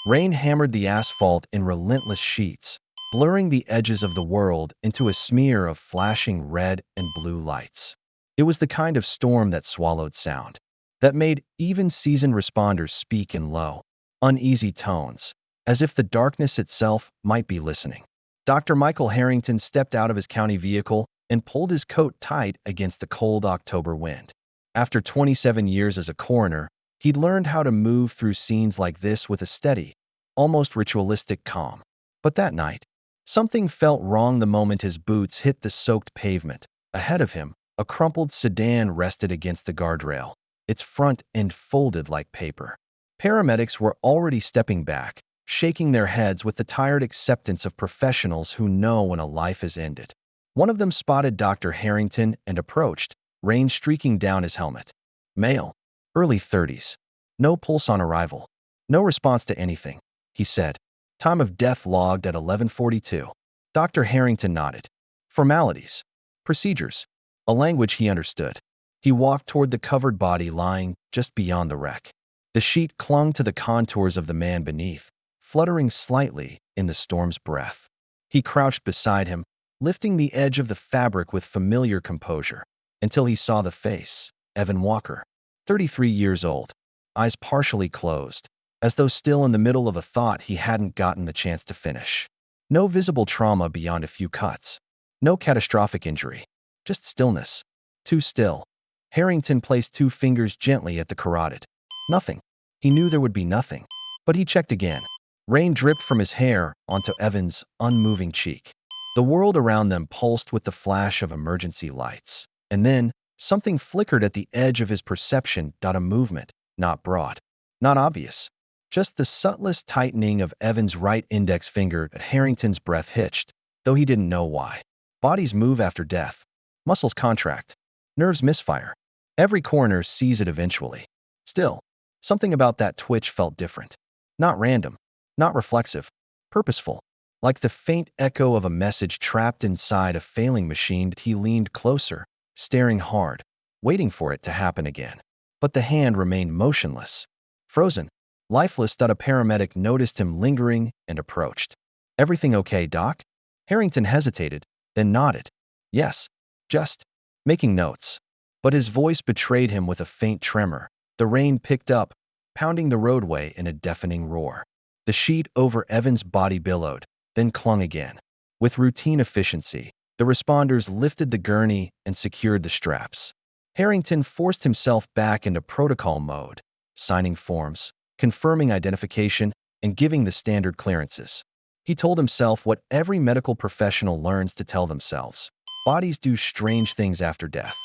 Rain hammered the asphalt in relentless sheets, blurring the edges of the world into a smear of flashing red and blue lights. It was the kind of storm that swallowed sound, that made even seasoned responders speak in low, uneasy tones, as if the darkness itself might be listening. Dr. Michael Harrington stepped out of his county vehicle and pulled his coat tight against the cold October wind. After 27 years as a coroner, he'd learned how to move through scenes like this with a steady, almost ritualistic calm. But that night, something felt wrong the moment his boots hit the soaked pavement. Ahead of him, a crumpled sedan rested against the guardrail, its front end folded like paper. Paramedics were already stepping back, shaking their heads with the tired acceptance of professionals who know when a life is ended. One of them spotted Dr. Harrington and approached, rain streaking down his helmet. Male, early 30s. No pulse on arrival. No response to anything, he said. Time of death logged at 11:42. Dr. Harrington nodded. Formalities. Procedures. A language he understood. He walked toward the covered body lying just beyond the wreck. The sheet clung to the contours of the man beneath, fluttering slightly in the storm's breath. He crouched beside him, lifting the edge of the fabric with familiar composure, until he saw the face. Evan Walker, 33 years old, eyes partially closed, as though still in the middle of a thought he hadn't gotten the chance to finish. No visible trauma beyond a few cuts. No catastrophic injury. Just stillness. Too still. Harrington placed 2 fingers gently at the carotid. Nothing. He knew there would be nothing. But he checked again. Rain dripped from his hair onto Evan's unmoving cheek. The world around them pulsed with the flash of emergency lights. And then, something flickered at the edge of his perception. A movement, not broad, not obvious. Just the subtlest tightening of Evan's right index finger. At Harrington's breath hitched, though he didn't know why. Bodies move after death. Muscles contract. Nerves misfire. Every coroner sees it eventually. Still, something about that twitch felt different. Not random. Not reflexive. Purposeful. Like the faint echo of a message trapped inside a failing machine. He leaned closer, staring hard, waiting for it to happen again. But the hand remained motionless. Frozen. Lifeless. A paramedic noticed him lingering and approached. Everything okay, Doc? Harrington hesitated, then nodded. Yes. Just making notes. But his voice betrayed him with a faint tremor. The rain picked up, pounding the roadway in a deafening roar. The sheet over Evan's body billowed, then clung again. With routine efficiency, the responders lifted the gurney and secured the straps. Harrington forced himself back into protocol mode, signing forms, confirming identification, and giving the standard clearances. He told himself what every medical professional learns to tell themselves. Bodies do strange things after death.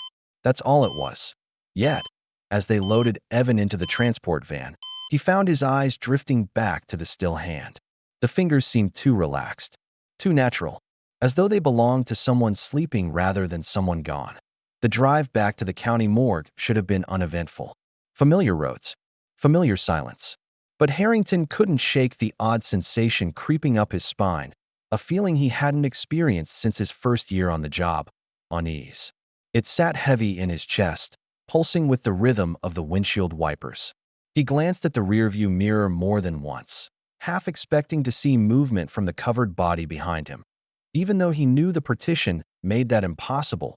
That's all it was. Yet, as they loaded Evan into the transport van, he found his eyes drifting back to the still hand. The fingers seemed too relaxed, too natural, as though they belonged to someone sleeping rather than someone gone. The drive back to the county morgue should have been uneventful. Familiar roads, familiar silence. But Harrington couldn't shake the odd sensation creeping up his spine, a feeling he hadn't experienced since his first year on the job, unease. It sat heavy in his chest, pulsing with the rhythm of the windshield wipers. He glanced at the rearview mirror more than once, half expecting to see movement from the covered body behind him. Even though he knew the partition made that impossible,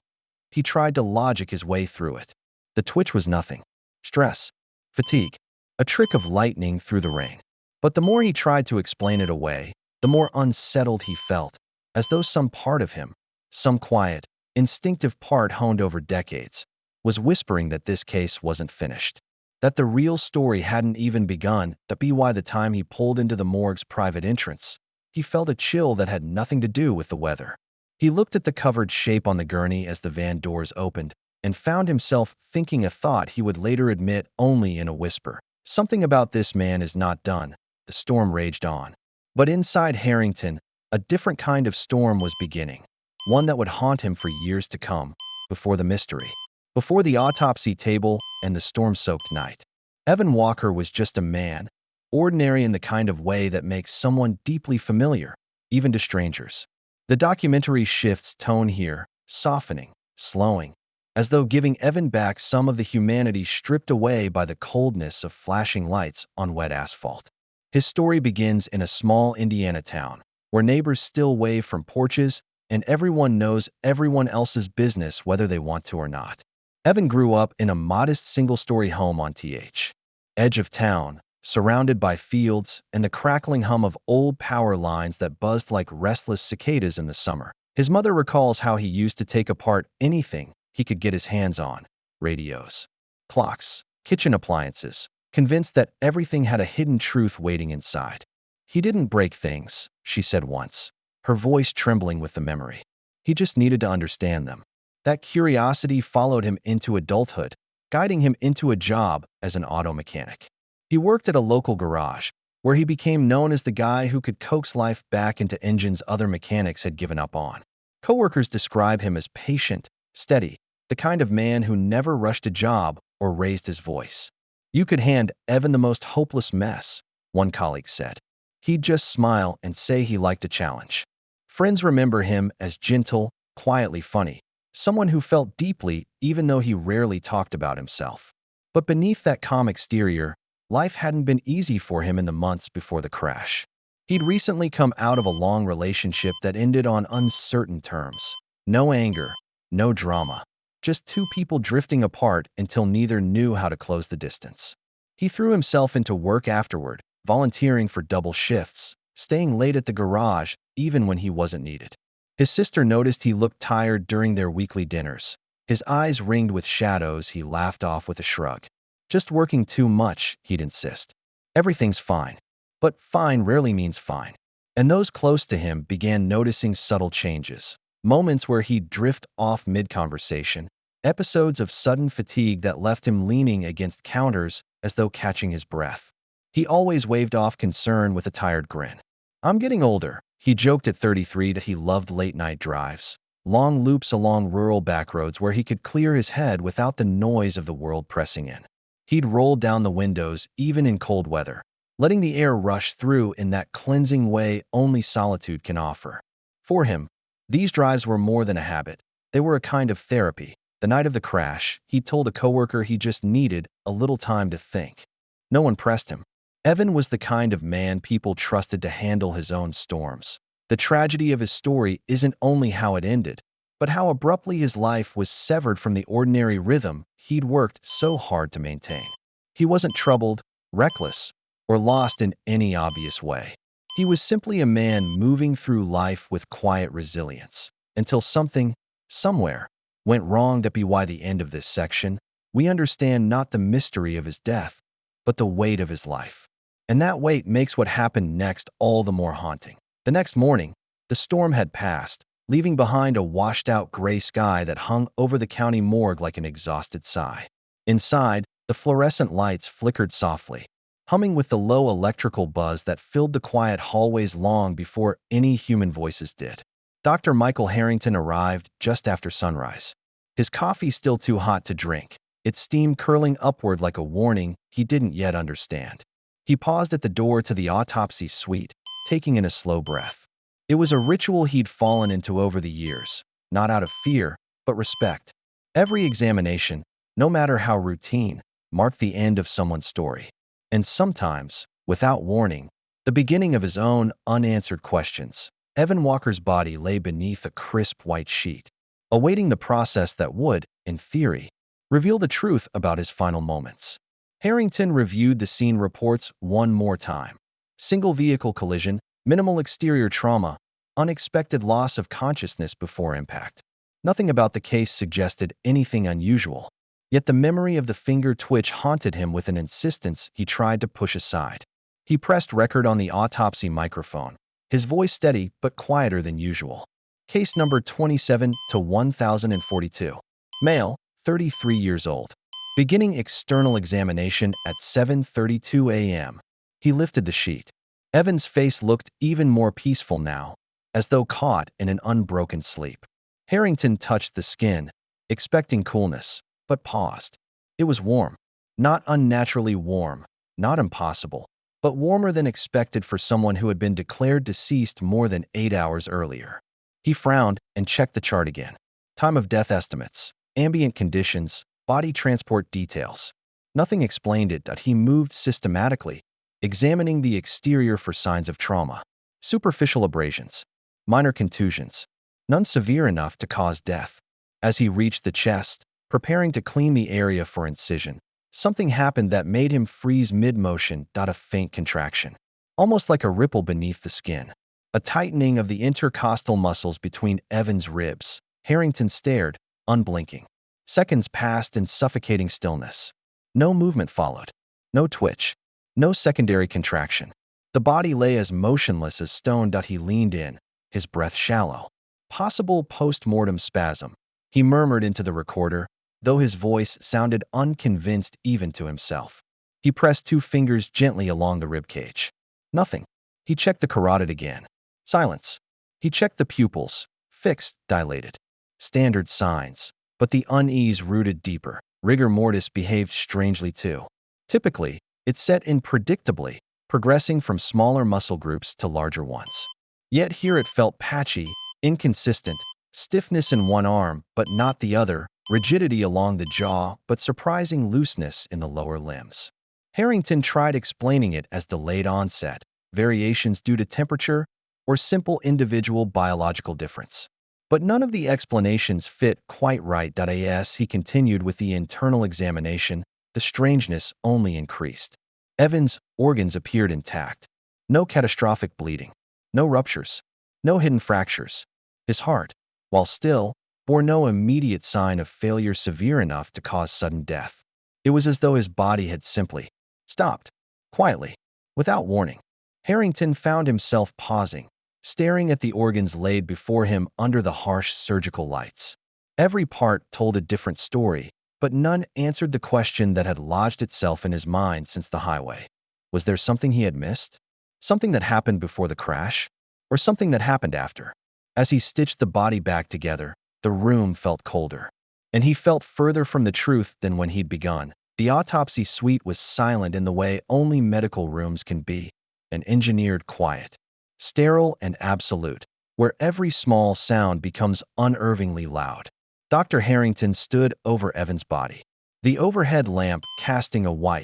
he tried to logic his way through it. The twitch was nothing. Stress. Fatigue. A trick of lightning through the rain. But the more he tried to explain it away, the more unsettled he felt, as though some part of him, some quiet, instinctive part honed over decades, was whispering that this case wasn't finished. That the real story hadn't even begun. By the time he pulled into the morgue's private entrance, he felt a chill that had nothing to do with the weather. He looked at the covered shape on the gurney as the van doors opened, and found himself thinking a thought he would later admit only in a whisper. Something about this man is not done. The storm raged on. But inside Harrington, a different kind of storm was beginning. One that would haunt him for years to come, before the mystery, before the autopsy table and the storm-soaked night. Evan Walker was just a man, ordinary in the kind of way that makes someone deeply familiar, even to strangers. The documentary shifts tone here, softening, slowing, as though giving Evan back some of the humanity stripped away by the coldness of flashing lights on wet asphalt. His story begins in a small Indiana town, where neighbors still wave from porches and everyone knows everyone else's business whether they want to or not. Evan grew up in a modest single-story home on th. Edge of town, surrounded by fields and the crackling hum of old power lines that buzzed like restless cicadas in the summer. His mother recalls how he used to take apart anything he could get his hands on: radios, clocks, kitchen appliances, convinced that everything had a hidden truth waiting inside. "He didn't break things," she said once, her voice trembling with the memory. "He just needed to understand them." That curiosity followed him into adulthood, guiding him into a job as an auto mechanic. He worked at a local garage, where he became known as the guy who could coax life back into engines other mechanics had given up on. Coworkers describe him as patient, steady, the kind of man who never rushed a job or raised his voice. "You could hand Evan the most hopeless mess," one colleague said. "He'd just smile and say he liked a challenge." Friends remember him as gentle, quietly funny, someone who felt deeply even though he rarely talked about himself. But beneath that calm exterior, life hadn't been easy for him in the months before the crash. He'd recently come out of a long relationship that ended on uncertain terms. No anger, no drama, just two people drifting apart until neither knew how to close the distance. He threw himself into work afterward, volunteering for double shifts, staying late at the garage even when he wasn't needed. His sister noticed he looked tired during their weekly dinners. His eyes ringed with shadows he laughed off with a shrug. "Just working too much," he'd insist. "Everything's fine." But fine rarely means fine. And those close to him began noticing subtle changes. Moments where he'd drift off mid-conversation, episodes of sudden fatigue that left him leaning against counters as though catching his breath. He always waved off concern with a tired grin. "I'm getting older," he joked at 33 that he loved late-night drives, long loops along rural backroads where he could clear his head without the noise of the world pressing in. He'd roll down the windows even in cold weather, letting the air rush through in that cleansing way only solitude can offer. For him, these drives were more than a habit. They were a kind of therapy. The night of the crash, he told a coworker he just needed a little time to think. No one pressed him. Evan was the kind of man people trusted to handle his own storms. The tragedy of his story isn't only how it ended, but how abruptly his life was severed from the ordinary rhythm he'd worked so hard to maintain. He wasn't troubled, reckless, or lost in any obvious way. He was simply a man moving through life with quiet resilience, until something, somewhere, went wrong. To be why the end of this section, we understand not the mystery of his death, but the weight of his life. And that weight makes what happened next all the more haunting. The next morning, the storm had passed, leaving behind a washed-out gray sky that hung over the county morgue like an exhausted sigh. Inside, the fluorescent lights flickered softly, humming with the low electrical buzz that filled the quiet hallways long before any human voices did. Dr. Michael Harrington arrived just after sunrise. His coffee still too hot to drink, its steam curling upward like a warning he didn't yet understand. He paused at the door to the autopsy suite, taking in a slow breath. It was a ritual he'd fallen into over the years, not out of fear, but respect. Every examination, no matter how routine, marked the end of someone's story. And sometimes, without warning, the beginning of his own unanswered questions. Evan Walker's body lay beneath a crisp white sheet, awaiting the process that would, in theory, reveal the truth about his final moments. Harrington reviewed the scene reports one more time. Single vehicle collision, minimal exterior trauma, unexpected loss of consciousness before impact. Nothing about the case suggested anything unusual, yet the memory of the finger twitch haunted him with an insistence he tried to push aside. He pressed record on the autopsy microphone, his voice steady but quieter than usual. Case number 27 to 1042. Male, 33 years old. Beginning external examination at 7:32 a.m. He lifted the sheet. Evan's face looked even more peaceful now, as though caught in an unbroken sleep. Harrington touched the skin, expecting coolness, but paused. It was warm. Not unnaturally warm, not impossible, but warmer than expected for someone who had been declared deceased more than 8 hours earlier. He frowned and checked the chart again. Time of death estimates, ambient conditions, body transport details. Nothing explained it, that he moved systematically, examining the exterior for signs of trauma. Superficial abrasions, minor contusions, none severe enough to cause death. As he reached the chest, preparing to clean the area for incision, something happened that made him freeze mid-motion. A faint contraction, almost like a ripple beneath the skin. A tightening of the intercostal muscles between Evan's ribs. Harrington stared, unblinking. Seconds passed in suffocating stillness. No movement followed. No twitch. No secondary contraction. The body lay as motionless as stone. He leaned in, his breath shallow. Possible post-mortem spasm, he murmured into the recorder, though his voice sounded unconvinced even to himself. He pressed 2 fingers gently along the ribcage. Nothing. He checked the carotid again. Silence. He checked the pupils. Fixed, dilated. Standard signs. But the unease rooted deeper. Rigor mortis behaved strangely too. Typically, it set in predictably, progressing from smaller muscle groups to larger ones. Yet here it felt patchy, inconsistent, stiffness in one arm but not the other, rigidity along the jaw but surprising looseness in the lower limbs. Harrington tried explaining it as delayed onset, variations due to temperature, or simple individual biological difference. But none of the explanations fit quite right. As he continued with the internal examination, the strangeness only increased. Evan's organs appeared intact. No catastrophic bleeding. No ruptures. No hidden fractures. His heart, while still, bore no immediate sign of failure severe enough to cause sudden death. It was as though his body had simply stopped, quietly, without warning. Harrington found himself pausing, staring at the organs laid before him under the harsh surgical lights. Every part told a different story, but none answered the question that had lodged itself in his mind since the highway. Was there something he had missed? Something that happened before the crash? Or something that happened after? As he stitched the body back together, the room felt colder. And he felt further from the truth than when he'd begun. The autopsy suite was silent in the way only medical rooms can be, an engineered quiet. Sterile and absolute, where every small sound becomes unnervingly loud. Dr. Harrington stood over Evan's body, the overhead lamp casting a white,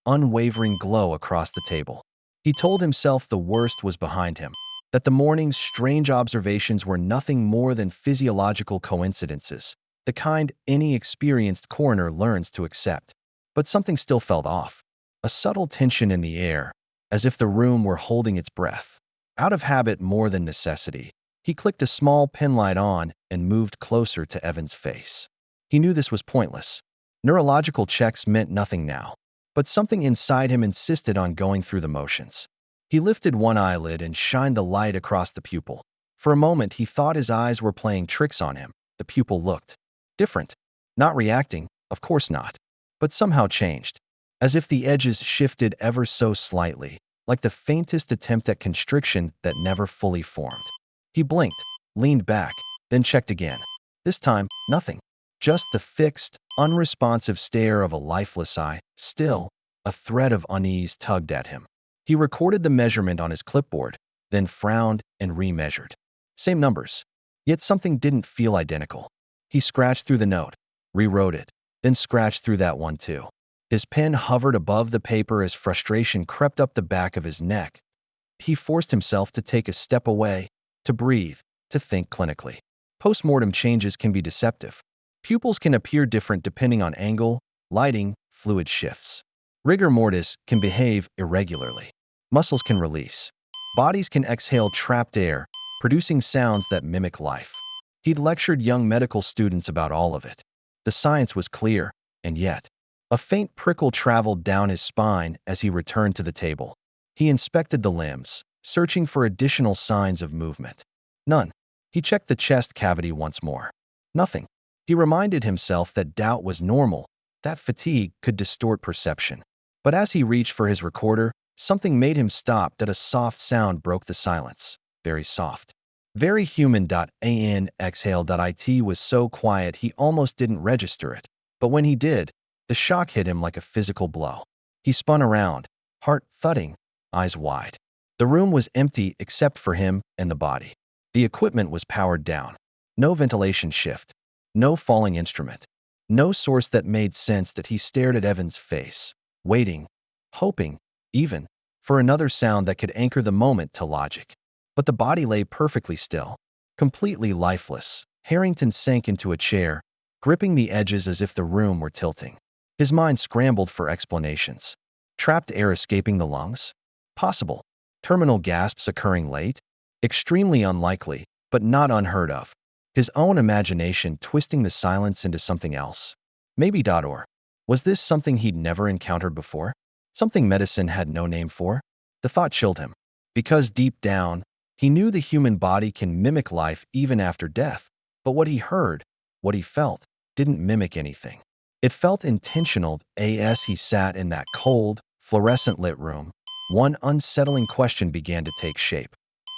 unwavering glow across the table. He told himself the worst was behind him, that the morning's strange observations were nothing more than physiological coincidences, the kind any experienced coroner learns to accept. But something still felt off, a subtle tension in the air, as if the room were holding its breath. Out of habit more than necessity, he clicked a small pen light on and moved closer to Evan's face. He knew this was pointless. Neurological checks meant nothing now, but something inside him insisted on going through the motions. He lifted one eyelid and shined the light across the pupil. For a moment, he thought his eyes were playing tricks on him. The pupil looked different, not reacting, of course not, but somehow changed, as if the edges shifted ever so slightly, like the faintest attempt at constriction that never fully formed. He blinked, leaned back, then checked again. This time, nothing. Just the fixed, unresponsive stare of a lifeless eye. Still, a thread of unease tugged at him. He recorded the measurement on his clipboard, then frowned and remeasured. Same numbers, yet something didn't feel identical. He scratched through the note, rewrote it, then scratched through that one too. His pen hovered above the paper as frustration crept up the back of his neck. He forced himself to take a step away, to breathe, to think clinically. Postmortem changes can be deceptive. Pupils can appear different depending on angle, lighting, fluid shifts. Rigor mortis can behave irregularly. Muscles can release. Bodies can exhale trapped air, producing sounds that mimic life. He'd lectured young medical students about all of it. The science was clear, and yet, a faint prickle traveled down his spine as he returned to the table. He inspected the limbs, searching for additional signs of movement. None. He checked the chest cavity once more. Nothing. He reminded himself that doubt was normal, that fatigue could distort perception. But as he reached for his recorder, something made him stop. That a soft sound broke the silence. Very soft. Very human. An exhale. It was so quiet he almost didn't register it. But when he did, the shock hit him like a physical blow. He spun around, heart thudding, eyes wide. The room was empty except for him and the body. The equipment was powered down. No ventilation shift. No falling instrument. No source that made sense. That he stared at Evan's face, waiting, hoping, even, for another sound that could anchor the moment to logic. But the body lay perfectly still, completely lifeless. Harrington sank into a chair, gripping the edges as if the room were tilting. His mind scrambled for explanations. Trapped air escaping the lungs? Possible. Terminal gasps occurring late? Extremely unlikely, but not unheard of. His own imagination twisting the silence into something else. Maybe. Or was this something he'd never encountered before? Something medicine had no name for? The thought chilled him. Because deep down, he knew the human body can mimic life even after death. But what he heard, what he felt, didn't mimic anything. It felt intentional. As he sat in that cold, fluorescent-lit room, one unsettling question began to take shape.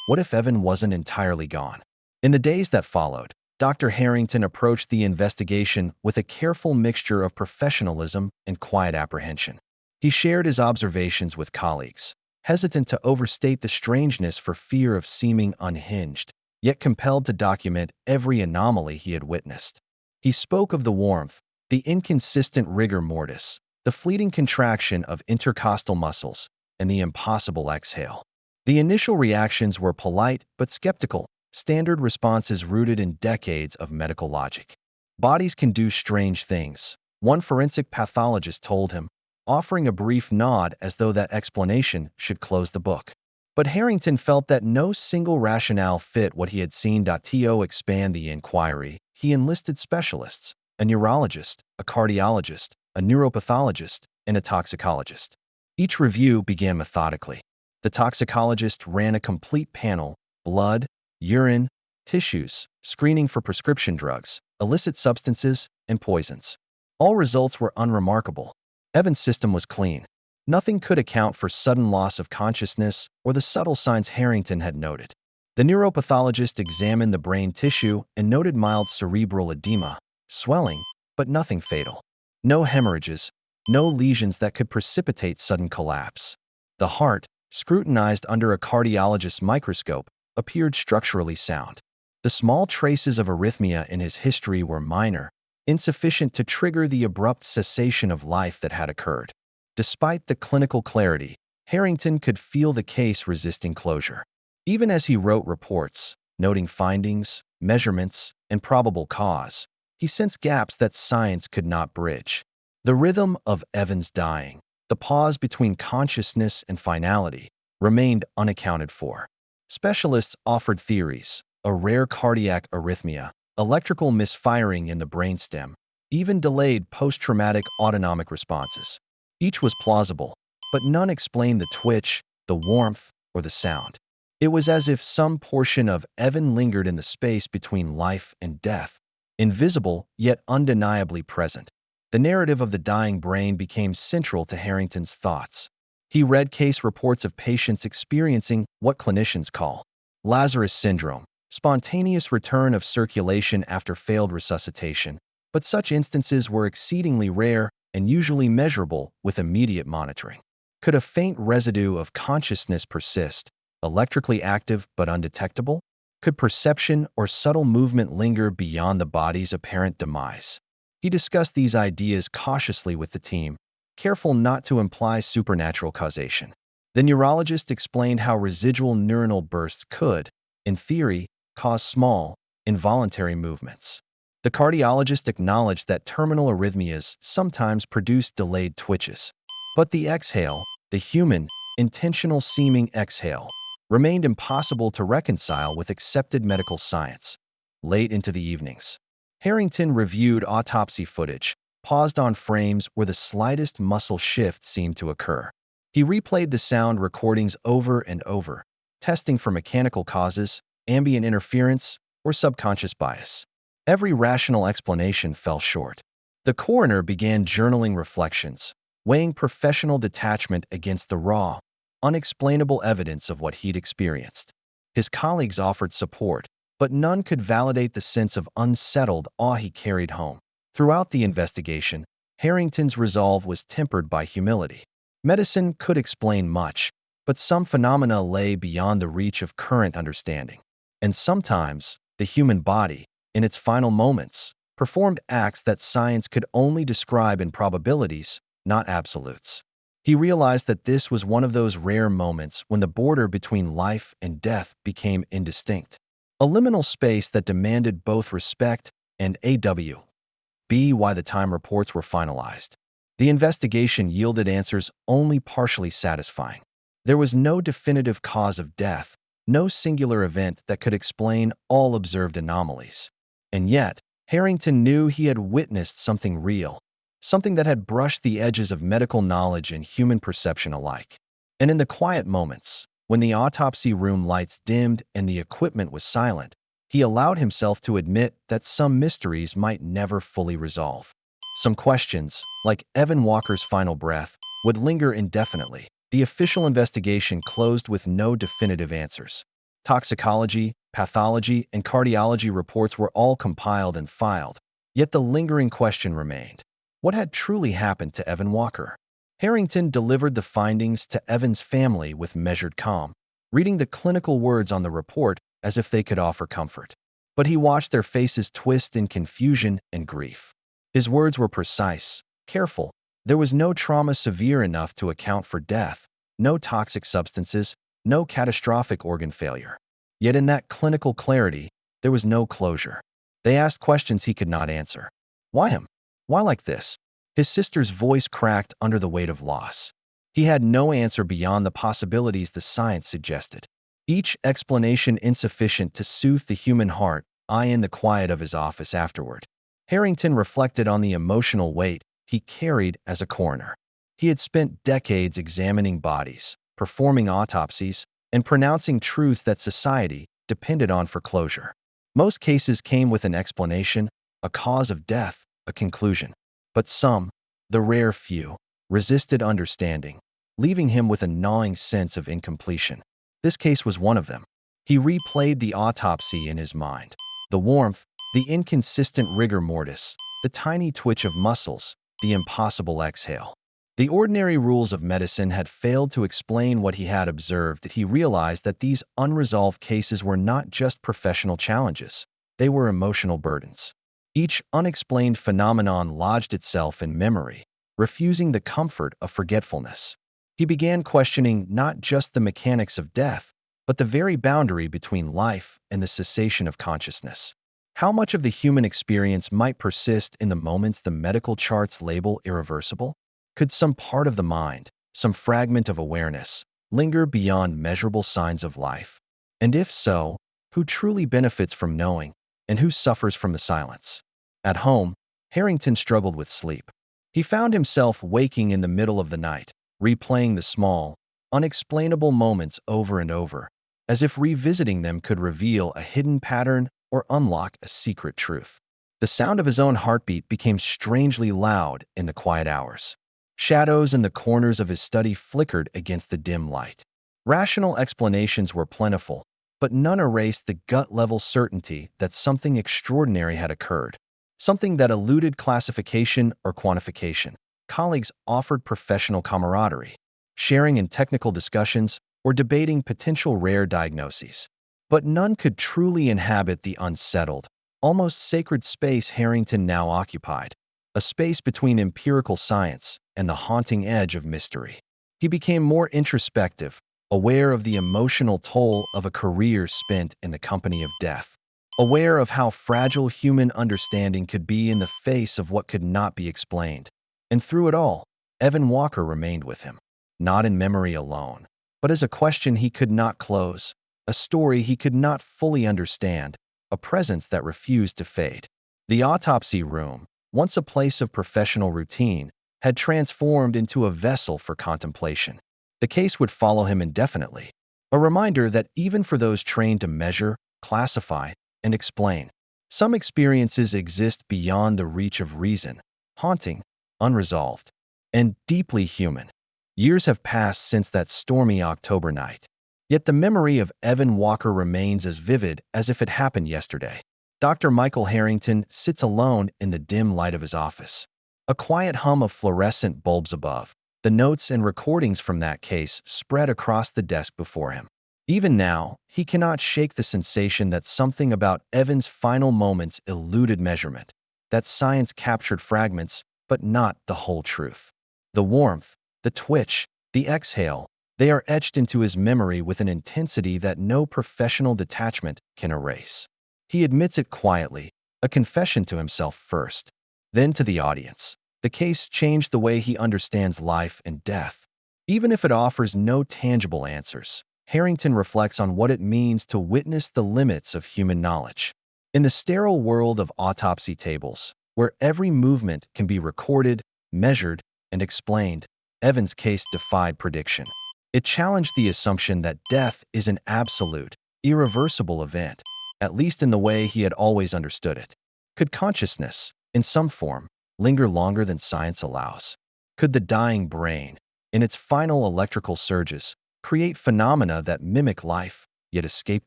What if Evan wasn't entirely gone? In the days that followed, Dr. Harrington approached the investigation with a careful mixture of professionalism and quiet apprehension. He shared his observations with colleagues, hesitant to overstate the strangeness for fear of seeming unhinged, yet compelled to document every anomaly he had witnessed. He spoke of the warmth, the inconsistent rigor mortis, the fleeting contraction of intercostal muscles, and the impossible exhale. The initial reactions were polite but skeptical, standard responses rooted in decades of medical logic. Bodies can do strange things, one forensic pathologist told him, offering a brief nod as though that explanation should close the book. But Harrington felt that no single rationale fit what he had seen. To expand the inquiry, he enlisted specialists, a neurologist, a cardiologist, a neuropathologist, and a toxicologist. Each review began methodically. The toxicologist ran a complete panel: blood, urine, tissues, screening for prescription drugs, illicit substances, and poisons. All results were unremarkable. Evan's system was clean. Nothing could account for sudden loss of consciousness or the subtle signs Harrington had noted. The neuropathologist examined the brain tissue and noted mild cerebral edema, swelling, but nothing fatal. No hemorrhages, no lesions that could precipitate sudden collapse. The heart, scrutinized under a cardiologist's microscope, appeared structurally sound. The small traces of arrhythmia in his history were minor, insufficient to trigger the abrupt cessation of life that had occurred. Despite the clinical clarity, Harrington could feel the case resisting closure. Even as he wrote reports, noting findings, measurements, and probable cause, he sensed gaps that science could not bridge. The rhythm of Evan's dying, the pause between consciousness and finality, remained unaccounted for. Specialists offered theories: a rare cardiac arrhythmia, electrical misfiring in the brainstem, even delayed post-traumatic autonomic responses. Each was plausible, but none explained the twitch, the warmth, or the sound. It was as if some portion of Evan lingered in the space between life and death, invisible yet undeniably present. The narrative of the dying brain became central to Harrington's thoughts. He read case reports of patients experiencing what clinicians call Lazarus syndrome, spontaneous return of circulation after failed resuscitation, but such instances were exceedingly rare and usually measurable with immediate monitoring. Could a faint residue of consciousness persist, electrically active but undetectable? Could perception or subtle movement linger beyond the body's apparent demise? He discussed these ideas cautiously with the team, careful not to imply supernatural causation. The neurologist explained how residual neuronal bursts could, in theory, cause small, involuntary movements. The cardiologist acknowledged that terminal arrhythmias sometimes produce delayed twitches. But the exhale, the human, intentional seeming exhale, remained impossible to reconcile with accepted medical science. Late into the evenings, Harrington reviewed autopsy footage, paused on frames where the slightest muscle shift seemed to occur. He replayed the sound recordings over and over, testing for mechanical causes, ambient interference, or subconscious bias. Every rational explanation fell short. The coroner began journaling reflections, weighing professional detachment against the raw, unexplainable evidence of what he'd experienced. His colleagues offered support, but none could validate the sense of unsettled awe he carried home. Throughout the investigation, Harrington's resolve was tempered by humility. Medicine could explain much, but some phenomena lay beyond the reach of current understanding. And sometimes, the human body, in its final moments, performed acts that science could only describe in probabilities, not absolutes. He realized that this was one of those rare moments when the border between life and death became indistinct. A liminal space that demanded both respect and why the time reports were finalized. The investigation yielded answers only partially satisfying. There was no definitive cause of death, no singular event that could explain all observed anomalies. And yet, Harrington knew he had witnessed something real, something that had brushed the edges of medical knowledge and human perception alike. And in the quiet moments, when the autopsy room lights dimmed and the equipment was silent, he allowed himself to admit that some mysteries might never fully resolve. Some questions, like Evan Walker's final breath, would linger indefinitely. The official investigation closed with no definitive answers. Toxicology, pathology, and cardiology reports were all compiled and filed, yet the lingering question remained. What had truly happened to Evan Walker? Harrington delivered the findings to Evan's family with measured calm, reading the clinical words on the report as if they could offer comfort. But he watched their faces twist in confusion and grief. His words were precise, careful. There was no trauma severe enough to account for death, no toxic substances, no catastrophic organ failure. Yet in that clinical clarity, there was no closure. They asked questions he could not answer. Why him? Why like this? His sister's voice cracked under the weight of loss. He had no answer beyond the possibilities the science suggested. Each explanation insufficient to soothe the human heart, in the quiet of his office afterward. Harrington reflected on the emotional weight he carried as a coroner. He had spent decades examining bodies, performing autopsies, and pronouncing truths that society depended on for closure. Most cases came with an explanation, a cause of death, a conclusion. But some, the rare few, resisted understanding, leaving him with a gnawing sense of incompletion. This case was one of them. He replayed the autopsy in his mind. The warmth, the inconsistent rigor mortis, the tiny twitch of muscles, the impossible exhale. The ordinary rules of medicine had failed to explain what he had observed. He realized that these unresolved cases were not just professional challenges, they were emotional burdens. Each unexplained phenomenon lodged itself in memory, refusing the comfort of forgetfulness. He began questioning not just the mechanics of death, but the very boundary between life and the cessation of consciousness. How much of the human experience might persist in the moments the medical charts label irreversible? Could some part of the mind, some fragment of awareness, linger beyond measurable signs of life? And if so, who truly benefits from knowing, and who suffers from the silence? At home, Harrington struggled with sleep. He found himself waking in the middle of the night, replaying the small, unexplainable moments over and over, as if revisiting them could reveal a hidden pattern or unlock a secret truth. The sound of his own heartbeat became strangely loud in the quiet hours. Shadows in the corners of his study flickered against the dim light. Rational explanations were plentiful, but none erased the gut-level certainty that something extraordinary had occurred, something that eluded classification or quantification. Colleagues offered professional camaraderie, sharing in technical discussions or debating potential rare diagnoses. But none could truly inhabit the unsettled, almost sacred space Harrington now occupied, a space between empirical science and the haunting edge of mystery. He became more introspective, aware of the emotional toll of a career spent in the company of death, aware of how fragile human understanding could be in the face of what could not be explained. And through it all, Evan Walker remained with him, not in memory alone, but as a question he could not close, a story he could not fully understand, a presence that refused to fade. The autopsy room, once a place of professional routine, had transformed into a vessel for contemplation. The case would follow him indefinitely, a reminder that even for those trained to measure, classify, and explain, some experiences exist beyond the reach of reason, haunting, unresolved, and deeply human. Years have passed since that stormy October night. Yet the memory of Evan Walker remains as vivid as if it happened yesterday. Dr. Michael Harrington sits alone in the dim light of his office. A quiet hum of fluorescent bulbs above. The notes and recordings from that case spread across the desk before him. Even now, he cannot shake the sensation that something about Evan's final moments eluded measurement, that science captured fragments, but not the whole truth. The warmth, The twitch, the exhale, they are etched into his memory with an intensity that no professional detachment can erase. He admits it quietly, a confession to himself first, then to the audience. The case changed the way he understands life and death. Even if it offers no tangible answers, Harrington reflects on what it means to witness the limits of human knowledge. In the sterile world of autopsy tables, where every movement can be recorded, measured, and explained, Evan's case defied prediction. It challenged the assumption that death is an absolute, irreversible event, at least in the way he had always understood it. Could consciousness, in some form, linger longer than science allows? Could the dying brain, in its final electrical surges, create phenomena that mimic life, yet escape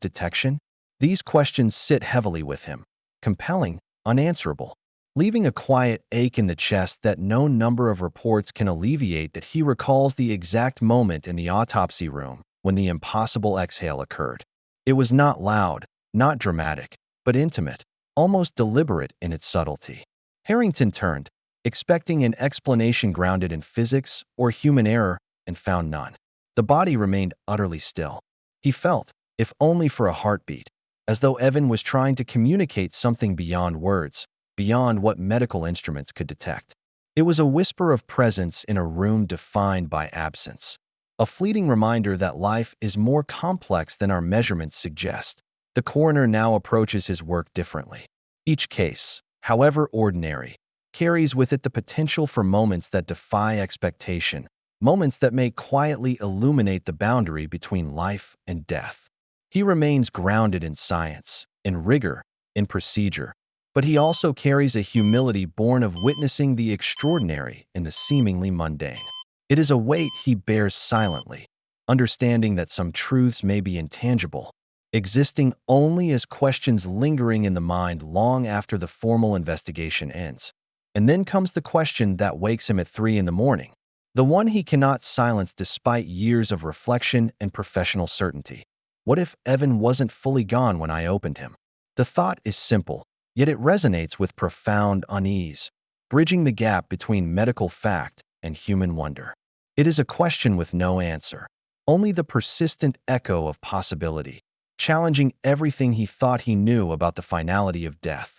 detection? These questions sit heavily with him, compelling, unanswerable, leaving a quiet ache in the chest that no number of reports can alleviate. That he recalls the exact moment in the autopsy room when the impossible exhale occurred. It was not loud, not dramatic, but intimate, almost deliberate in its subtlety. Harrington turned, expecting an explanation grounded in physics or human error, and found none. The body remained utterly still. He felt, if only for a heartbeat, as though Evan was trying to communicate something beyond words, beyond what medical instruments could detect. It was a whisper of presence in a room defined by absence, a fleeting reminder that life is more complex than our measurements suggest. The coroner now approaches his work differently. Each case, however ordinary, carries with it the potential for moments that defy expectation, moments that may quietly illuminate the boundary between life and death. He remains grounded in science, in rigor, in procedure, but he also carries a humility born of witnessing the extraordinary in the seemingly mundane. It is a weight he bears silently, understanding that some truths may be intangible, existing only as questions lingering in the mind long after the formal investigation ends. And then comes the question that wakes him at 3 in the morning, the one he cannot silence despite years of reflection and professional certainty. What if Evan wasn't fully gone when I opened him? The thought is simple, yet it resonates with profound unease, bridging the gap between medical fact and human wonder. It is a question with no answer, only the persistent echo of possibility, challenging everything he thought he knew about the finality of death.